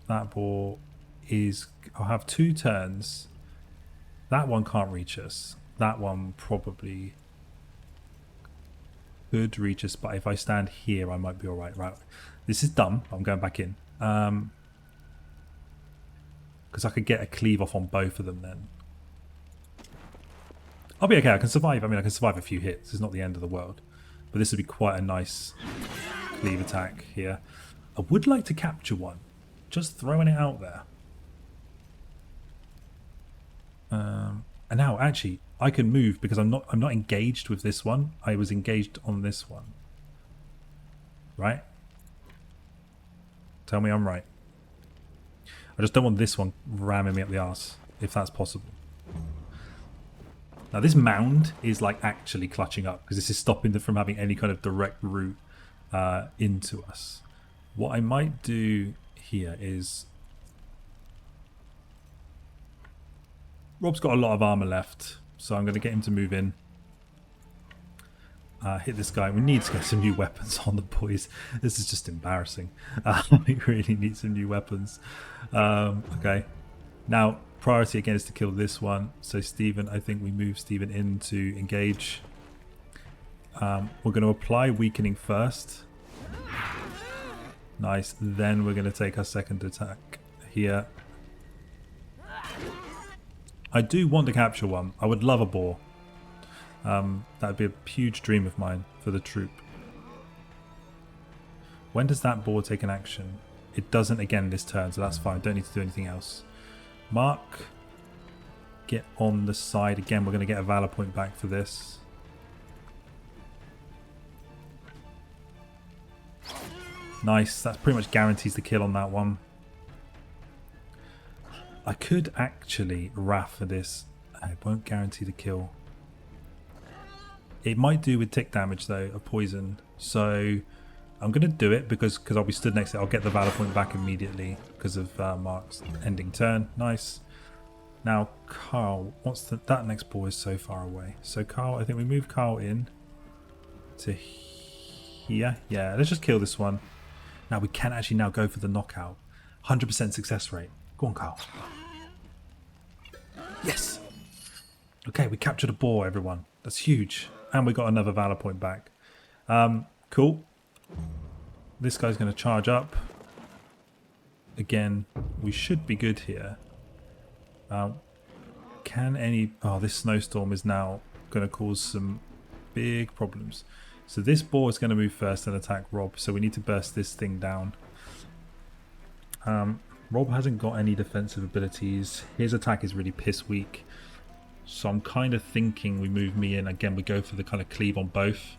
That ball is... I'll have 2 turns. That one can't reach us. That one probably could reach us, but if I stand here, I might be alright. Right. This is dumb. I'm going back in. Because I could get a cleave off on both of them then. I'll be okay. I can survive. I mean, I can survive a few hits. It's not the end of the world. But this would be quite a nice cleave attack here. I would like to capture one. Just throwing it out there. And now, actually, I can move because I'm not engaged with this one. I was engaged on this one. Right? Tell me I'm right. I just don't want this one ramming me up the arse, if that's possible. Now this mound is like actually clutching up because this is stopping them from having any kind of direct route into us. What I might do here is... Rob's got a lot of armor left, so I'm going to get him to move in. Hit this guy. We need to get some new weapons on the boys. This is just embarrassing. We really need some new weapons. Okay. Now, priority again is to kill this one. So Stephen, I think we move Stephen in to engage. We're going to apply weakening first. Nice. Then we're going to take our second attack here. I do want to capture one. I would love a boar. That'd be a huge dream of mine for the troop. When does that boar take an action? It doesn't again this turn, so that's fine. Don't need to do anything else. Mark, get on the side again. We're going to get a valor point back for this. Nice. That pretty much guarantees the kill on that one. I could actually Wrath for this. It won't guarantee the kill. It might do with tick damage though, of poison. So I'm going to do it because I'll be stood next to it. I'll get the valor point back immediately because of Mark's ending turn. Nice. Now Carl, that next ball is so far away. So Carl, I think we move Carl in to here. Yeah, let's just kill this one. Now we can actually now go for the knockout. 100% success rate. Go on, Carl. Yes. Okay, we captured a boar, everyone. That's huge. And we got another valor point back. Cool. This guy's going to charge up. Again, we should be good here. Can any... Oh, this snowstorm is now going to cause some big problems. So this boar is going to move first and attack Rob. So we need to burst this thing down. Rob hasn't got any defensive abilities. His attack is really piss weak. So I'm kind of thinking we move me in. Again, we go for the kind of cleave on both.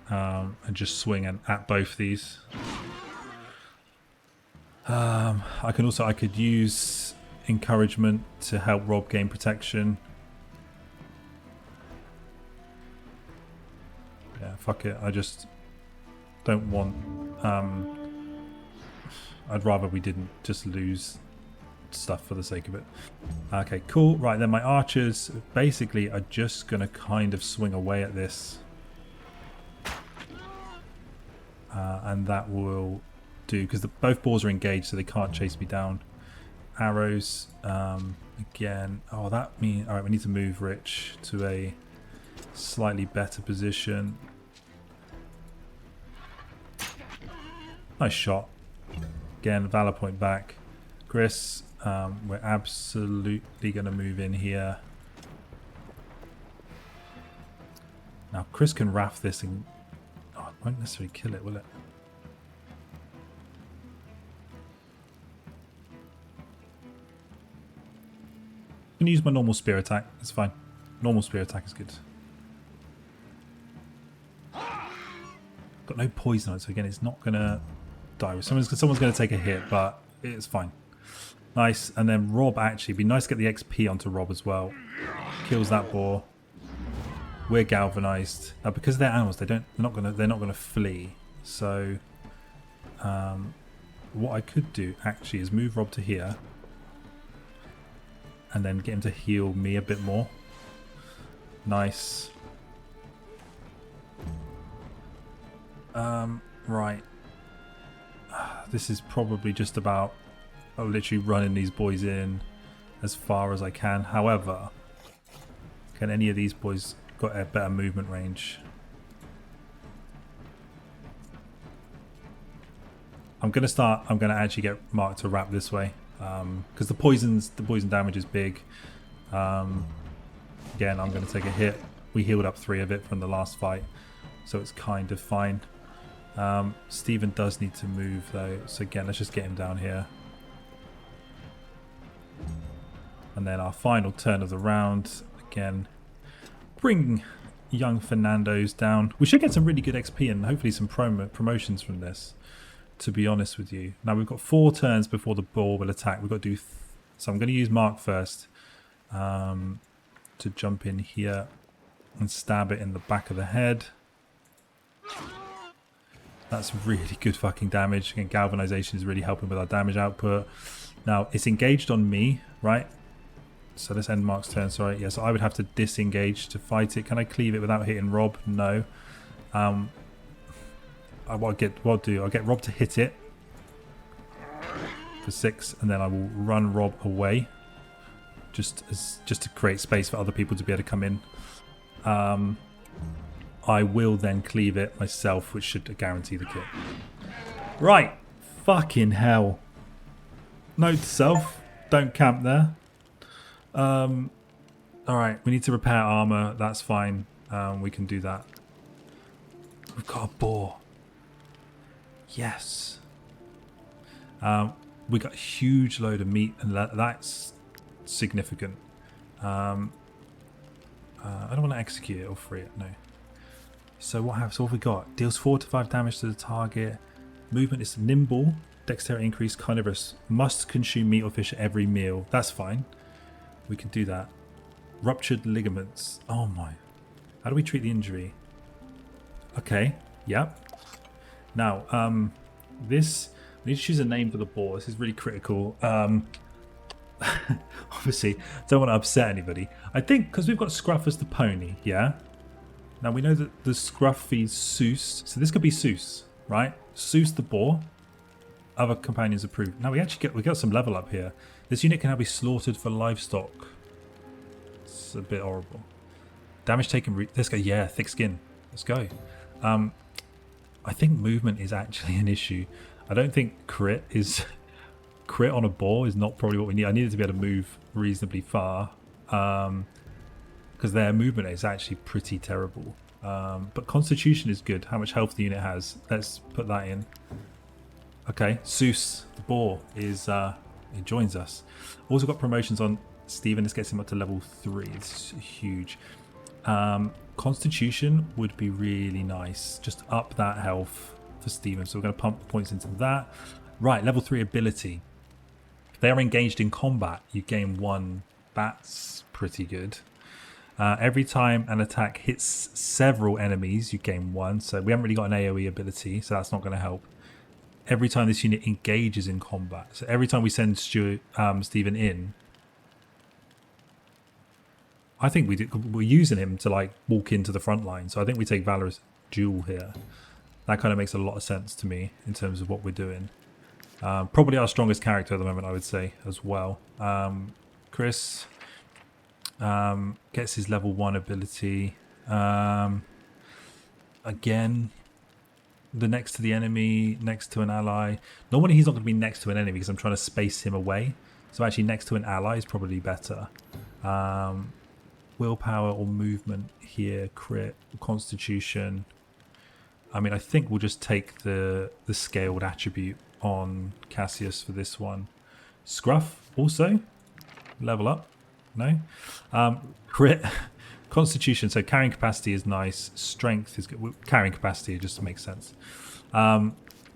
And just swing at both these. I could use encouragement to help Rob gain protection. Yeah, fuck it. I just don't want... I'd rather we didn't just lose stuff for the sake of it. Okay, cool. Right, then my archers basically are just going to kind of swing away at this. And that will do, because both boars are engaged, so they can't chase me down. Arrows, again. Oh, that means... Alright, we need to move Rich to a slightly better position. Nice shot. Again, valor point back. Chris, we're absolutely going to move in here. Now, Chris can Wrath this and... Oh, it won't necessarily kill it, will it? I'm going to use my normal spear attack. It's fine. Normal spear attack is good. Got no poison on it, so again, it's not going to die. Someone's going to take a hit, but it's fine. Nice. And then Rob, actually, it'd be nice to get the XP onto Rob as well. Kills that boar. We're galvanized. Now, because they're animals, they're not gonna flee. So what I could do actually is move Rob to here and then get him to heal me a bit more. Nice. Right. This is probably just about literally running these boys in as far as I can. However, can any of these boys got a better movement range? I'm gonna actually get Mark to wrap this way because the poison damage is big. Again, I'm gonna take a hit. We healed up 3 of it from the last fight, so it's kind of fine. Stephen does need to move though, so again, let's just get him down here. And then our final turn of the round, again, bring young Fernando's down. We should get some really good XP and hopefully some promotions from this, to be honest with you. Now we've got 4 turns before the boar will attack. We've got to do... So I'm going to use Mark first to jump in here and stab it in the back of the head. That's really good fucking damage. Again, galvanization is really helping with our damage output. Now, it's engaged on me, right? So let's end Mark's turn, sorry. Yeah, so I would have to disengage to fight it. Can I cleave it without hitting Rob? No. I'll get Rob to hit it for 6, and then I will run Rob away. Just to create space for other people to be able to come in. I will then cleave it myself, which should guarantee the kill. Right, Fucking hell. Note to self, don't camp there. Alright, we need to repair armor. That's fine. We can do that. We've got a boar. Yes. We got a huge load of meat, and that's significant. I don't want to execute it or free it, no. So what have we got? Deals 4 to 5 damage to the target. Movement is nimble. Dexterity increase, carnivorous. Must consume meat or fish at every meal. That's fine. We can do that. Ruptured ligaments. Oh my. How do we treat the injury? Okay. Yep. Now, this... We need to choose a name for the boar. This is really critical. Obviously, don't want to upset anybody. I think because we've got Scruff as the pony, yeah? Now, we know that the Scruff feeds Seuss. So this could be Seuss, right? Seuss the boar. Other companions approved. Now, we got some level up here. This unit can now be slaughtered for livestock. It's a bit horrible. Damage taken. Let's go. Yeah, thick skin. Let's go. I think movement is actually an issue. I don't think crit on a boar is not probably what we need. I needed to be able to move reasonably far because their movement is actually pretty terrible. But constitution is good. How much health the unit has? Let's put that in. Okay, Seuss the boar is he joins us. Also got promotions on Stephen. This gets him up to level 3. It's huge. Constitution would be really nice. Just up that health for Stephen. So we're going to pump points into that. Right, level 3 ability. If they are engaged in combat, you gain 1. That's pretty good. Every time an attack hits several enemies, you gain 1. So we haven't really got an AoE ability, so that's not going to help. Every time this unit engages in combat. So every time we send Stephen in, I think we're using him to like walk into the front line. So I think we take Valorous Duel here. That kind of makes a lot of sense to me in terms of what we're doing. Probably our strongest character at the moment, I would say, as well. Chris gets his level 1 ability. Again, the next to the enemy, next to an ally. Normally he's not going to be next to an enemy because I'm trying to space him away. So actually next to an ally is probably better. Willpower or movement here, crit, constitution. I mean, I think we'll just take the scaled attribute on Cassius for this one. Scruff also level up. No. Crit, constitution. So carrying capacity is nice. Strength is good. Carrying capacity just makes sense.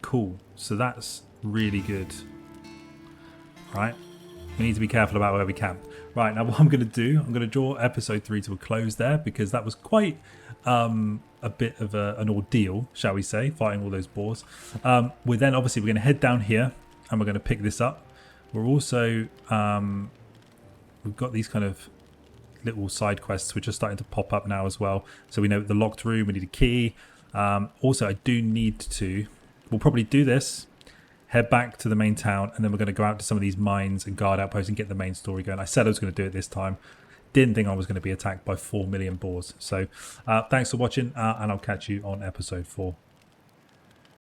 Cool. So that's really good. Right. We need to be careful about where we camp. Right, now what I'm going to do, I'm going to draw episode 3 to a close there because that was quite a bit of an ordeal, shall we say, fighting all those boars. We're going to head down here and we're going to pick this up. We're also, we've got these kind of little side quests which are starting to pop up now as well. So we know the locked room, we need a key. Also, I do need to, we'll probably do this, head back to the main town, and then we're going to go out to some of these mines and guard outposts and get the main story going. I said I was going to do it this time. Didn't think I was going to be attacked by 4 million boars. So thanks for watching, and I'll catch you on episode 4.